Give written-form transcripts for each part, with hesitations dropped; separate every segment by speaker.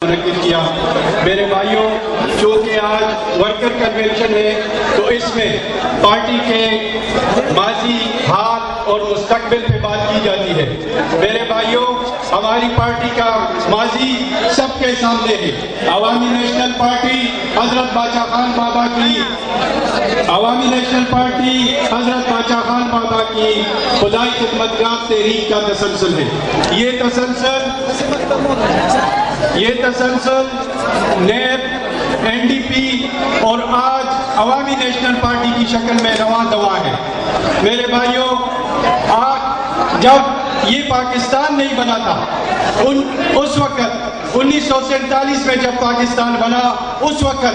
Speaker 1: منعقد کیا۔ میرے بھائیوں، چونکہ آج ورکر کنونشن ہے تو اس میں پارٹی کے ماضی، حال اور مستقبل پہ بات کی جاتی ہے۔ میرے بھائیوں، ہماری پارٹی کا ماضی سب کے سامنے ہے۔ عوامی نیشنل پارٹی حضرت باچا خان بابا کی خدائی خدمتگار تحریک کا تسلسل ہے۔ یہ تسلسل نیب، این ڈی پی اور آج عوامی نیشنل پارٹی کی شکل میں رواں دواں ہے۔ میرے بھائیوں، آج جب یہ پاکستان نہیں بنا تھا، اس وقت 1947 میں جب پاکستان بنا، اس وقت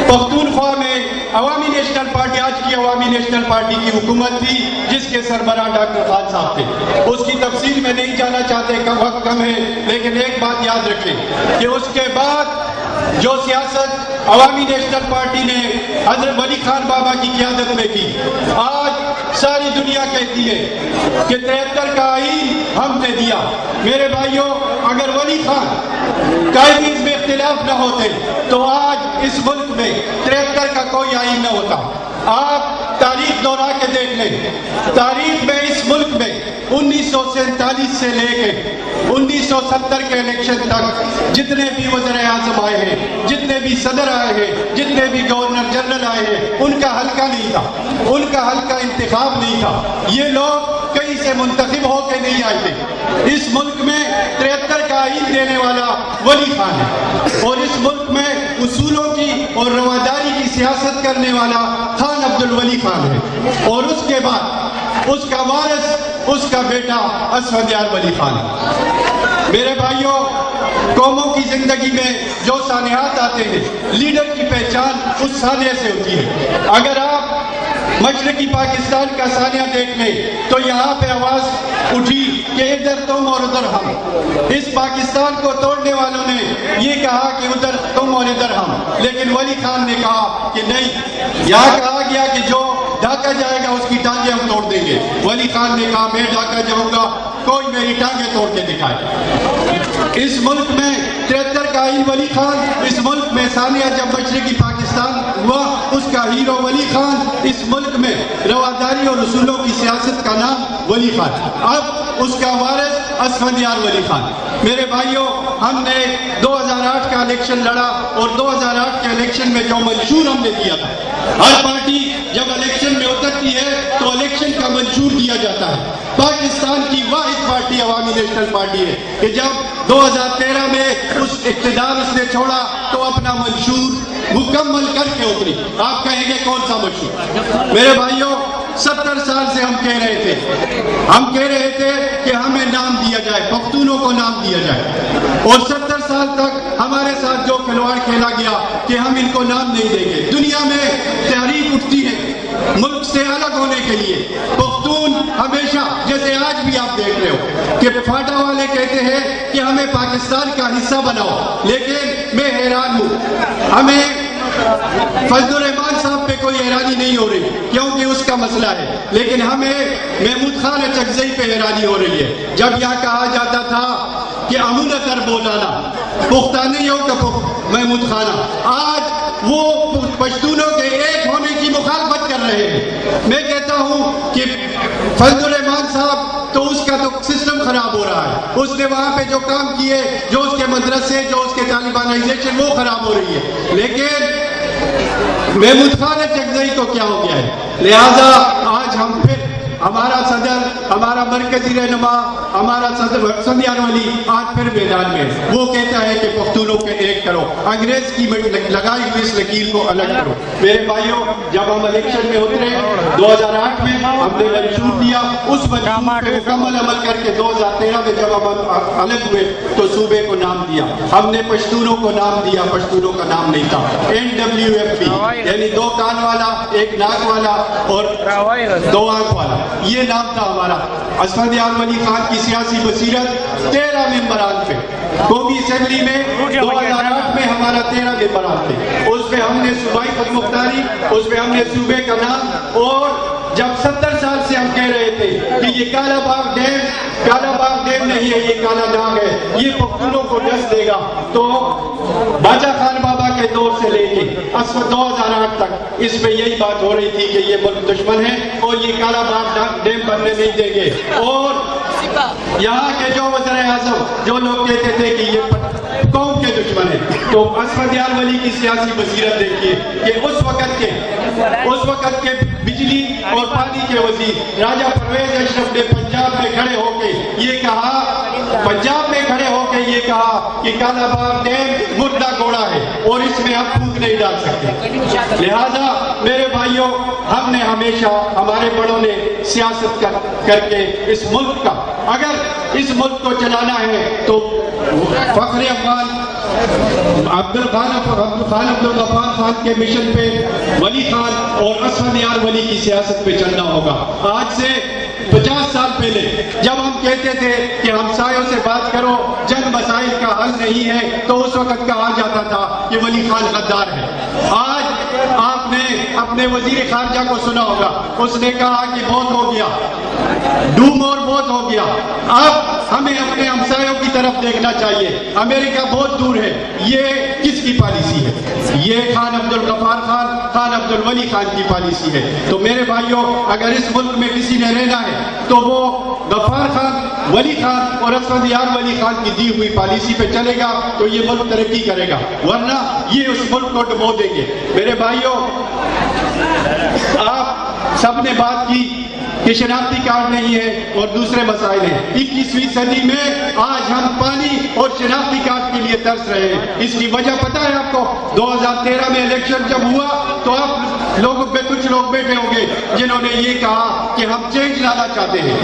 Speaker 1: پختونخوا میں عوامی نیشنل پارٹی، آج کی عوامی نیشنل پارٹی کی حکومت تھی، جس کے سربراہ ڈاکٹر خان صاحب تھے۔ اس کی تفصیل میں نہیں جانا چاہتے، وقت کم ہے، لیکن ایک بات یاد رکھیں کہ اس کے بعد جو سیاست عوامی نیشنل پارٹی نے حضرت ولی خان بابا کی قیادت میں کی، آج ساری دنیا کہتی ہے کہ 73 کا آئین ہم نے دیا۔ میرے بھائیوں، اگر ولی خان قائدین میں اختلاف نہ ہوتے تو آج اس ملک میں 73 کا کوئی آئین نہ ہوتا۔ آپ تاریخ دورہ کے دیکھ لیں، تاریخ میں اس ملک میں 1947 سے لے کے 1970 کے الیکشن تک جتنے بھی وزیر اعظم آئے ہیں، جتنے بھی صدر آئے ہیں، جتنے بھی گورنر جنرل آئے ہیں، ان کا حلقہ نہیں تھا، ان کا حلقہ انتخاب نہیں تھا۔ یہ لوگ کہیں سے منتخب ہو کے نہیں آئے تھے۔ اس ملک میں 73 کا آئین دینے والا ولی خان ہے، اور اس ملک میں اصولوں کی اور رواداری کی سیاست کرنے والا خان عبد الولی خان ہے، اور اس کے بعد اس کا وارث، اس کا بیٹا اسفند یار ولی خان ہے۔ میرے بھائیوں، قوموں کی زندگی میں جو سانحات آتے ہیں، لیڈر کی پہچان اس سانحے سے ہوتی ہے۔ اگر آپ مشرقی پاکستان کا سانحہ دیکھ لیں تو یہاں پہ آواز اٹھی کہ ادھر تم اور ادھر ہم۔ اس پاکستان کو توڑنے والوں نے یہ کہا کہ ادھر تم اور ادھر ہم، لیکن ولی خان نے کہا کہ نہیں، یہاں کہا گیا کہ جو ڈھاکہ جائے گا اس کی ٹانگیں ہم توڑ دیں گے۔ ولی خان نے کہا میں ڈھاکہ جاؤں گا، کوئی میری ٹانگیں توڑ کے دکھائے۔ اس ملک میں 73 کا آئین ولی خان، اس ملک میں سانحہ جب مشرقی پاکستان ہوا، اس کا ہیرو ولی خان، اس ملک میں رواداری اور اصولوں کی سیاست کا نام ولی خان، اب اس کا وارث اسفند یار ولی خان۔ میرے بھائیوں، ہم نے 2008 کا الیکشن لڑا، اور 2008 کے الیکشن میں جو منشور ہم نے دیا تھا، ہر پارٹی جب الیکشن میں اترتی ہے تو الیکشن کا منشور دیا جاتا ہے۔ پاکستان کی واحد پارٹی عوامی نیشنل پارٹی ہے کہ جب 2013 میں اس اقتدار اس نے چھوڑا تو اپنا منشور مکمل کر کے اتری۔ آپ کہیں گے کون سا منشور؟ میرے بھائیوں، 70 سال سے ہم کہہ رہے تھے کہ ہمیں نام دیا جائے، پختونوں کو نام دیا جائے، اور 70 سال تک ہمارے ساتھ جو کھلواڑ کھیلا گیا کہ ہم ان کو نام نہیں دیں گے۔ دنیا میں تحریک اٹھتی ہے ملک سے الگ ہونے کے لیے۔ پختون ہمیشہ، جیسے آج بھی آپ دیکھ رہے ہو کہ فاٹا والے کہتے ہیں کہ ہمیں پاکستان کا حصہ بناؤ، لیکن میں حیران ہوں، ہمیں فضل الرحمان صاحب پہ کوئی حیرانی نہیں ہو رہی کیونکہ اس کا مسئلہ ہے، لیکن ہمیں محمود خان اچکزئی پہ حیرانی ہو رہی ہے۔ جب یہاں کہا جاتا تھا کہ امونتر بولانا، پختانیوں کا محمود خانہ، آج وہ پشتونوں کے ایک ہونے کی مخالفت کر رہے ہیں۔ میں کہتا ہوں کہ فضل الرحمان صاحب تو اس کا تو سسٹم خراب ہو رہا ہے، اس نے وہاں پہ جو کام کیے، جو اس کے مدرسے، جو اس کے طالبانائزیشن، وہ خراب ہو رہی ہے، لیکن محمود خان اچکزئی کو کیا ہو گیا ہے؟ لہذا آج ہم پھر ہمارا صدر، ہمارا مرکزی رہنما، ہمارا صدر اسفند یار ولی آج پھر میدان میں، وہ کہتا ہے کہ پختونوں کے ایک کرو، انگریز کی لگائی ہوئی اس لکیر کو الگ کرو۔ میرے بھائیوں، جب ہم الیکشن میں اترے 2008 میں، ہم نے منشور دیا، اس منشور پہ مکمل عمل کر کے 2013 میں جب ہم الگ ہوئے تو صوبے کو نام دیا۔ ہم نے پشتونوں کو نام دیا، پشتونوں کا نام نہیں تھا۔ NWFP یعنی 2 کان والا، 1 ناک والا اور 2 آنکھ والا، یہ نام تھا ہمارا۔ اسفند یار ولی خان کی سیاسی بصیرت 13 ممبران پہ، قومی اسمبلی میں 2008 میں ہمارا 13 ممبران تھے، اس میں ہم نے صوبائی خود مختاری، اس میں ہم نے صوبے کا نام، اور جب 70 70 سال سے ہم کہہ رہے تھے کہ یہ کالا باغ ڈیم نہیں ہے، یہ کالا ناگ ہے، یہ پختونوں کو ڈس دے گا. تو باچا خان بابا کے دور سے لے کے 2008 تک اس میں یہی بات ہو رہی تھی کہ یہ ملک دشمن ہے اور یہ کالا باغ ڈیم بننے نہیں دیں گے. اور یہاں کے جو وزیر اعظم جو لوگ کہتے تھے کہ یہ قوم کے دشمن ہے، تو اسود یار ولی کی سیاسی بصیرت دیکھیے کہ اس وقت کے بجلی اور پانی کے وزیر راجہ پرویز اشرف نے پنجاب میں کھڑے ہو کے یہ کہا کہ کالا باغ ڈیم مردہ گھوڑا ہے اور اس میں ہم پھونک نہیں ڈال سکتے. لہذا میرے بھائیوں، ہم نے ہمیشہ، ہمارے بڑوں نے سیاست کر کے اس ملک کا، اگر اس ملک کو چلانا ہے تو فخر افغان عبد الغفار خان کے مشن پہ ولی خان اور اسود یار ولی کی سیاست پہ چلنا ہوگا. آج سے 50 سال پہلے جب ہم کہتے تھے کہ ہمسایوں سے بات کرو، جنگ مسائل کا حل نہیں ہے، تو اس وقت کہا جاتا تھا کہ ولی خان غدار ہے. آج آپ نے اپنے وزیر خارجہ کو سنا ہوگا، اس نے کہا کہ بہت ہو گیا، ڈوم اور بہت ہو گیا، اب ہمیں اپنے ہمسایوں کی طرف دیکھنا چاہیے، امریکہ بہت دور ہے. یہ کس کی پالیسی ہے؟ یہ خان عبد الغفار خان عبد الولی خان کی پالیسی ہے. تو میرے بھائیوں، اگر اس ملک میں کسی نے رہنا ہے تو وہ غفار خان، ولی خان اور اسود یار ولی خان کی دی ہوئی پالیسی پہ چلے گا تو یہ ملک ترقی کرے گا، ورنہ یہ اس ملک کو ڈبو دیں گے. میرے بھائیوں، آپ سب نے بات کی کہ شناختی کارڈ نہیں ہے اور دوسرے مسائل ہیں. 21ویں صدی میں آج ہم پانی اور شناختی کارڈ کے لیے ترس رہے ہیں. اس کی وجہ پتہ ہے آپ کو؟ 2013 میں الیکشن جب ہوا تو آپ لوگوں پہ کچھ لوگ بیٹھے ہوں گے جنہوں نے یہ کہا کہ ہم چینج لانا چاہتے ہیں،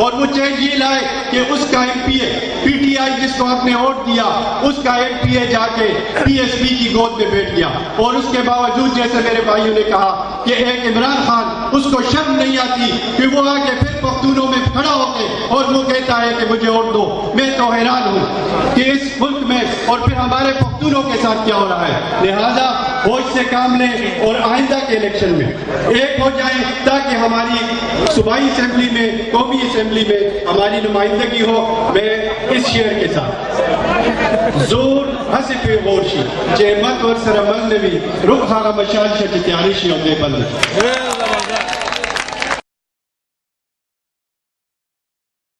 Speaker 1: اور وہ چینج یہ لائے کہ اس کا M P a P T I جس کو آپ نے ووٹ دیا، اس کا ایم پی اے جا کے پی ایس پی کی گود میں بیٹھ گیا. اور اس کے باوجود جیسے میرے بھائیوں نے کہا کہ ایک عمران خان، اس کو شرم نہیں آتی کہ وہ آگے پھر پختونوں میں کھڑا ہو کے اور وہ کہتا ہے کہ مجھے ووٹ دو. میں تو حیران ہوں کہ اس ملک میں اور پھر ہمارے پختونوں کے ساتھ کیا ہو رہا ہے. لہذا ہوش سے کام لیں اور آئندہ کے الیکشن میں ایک ہو جائیں تاکہ ہماری صوبائی اسمبلی میں، قومی اسمبلی میں ہماری نمائندگی ہو. میں اس شعر کے ساتھ زور حسف غورشی جے مت ور سر مل نوی رخ خارا مشال شد تیاری شیوں دے بند.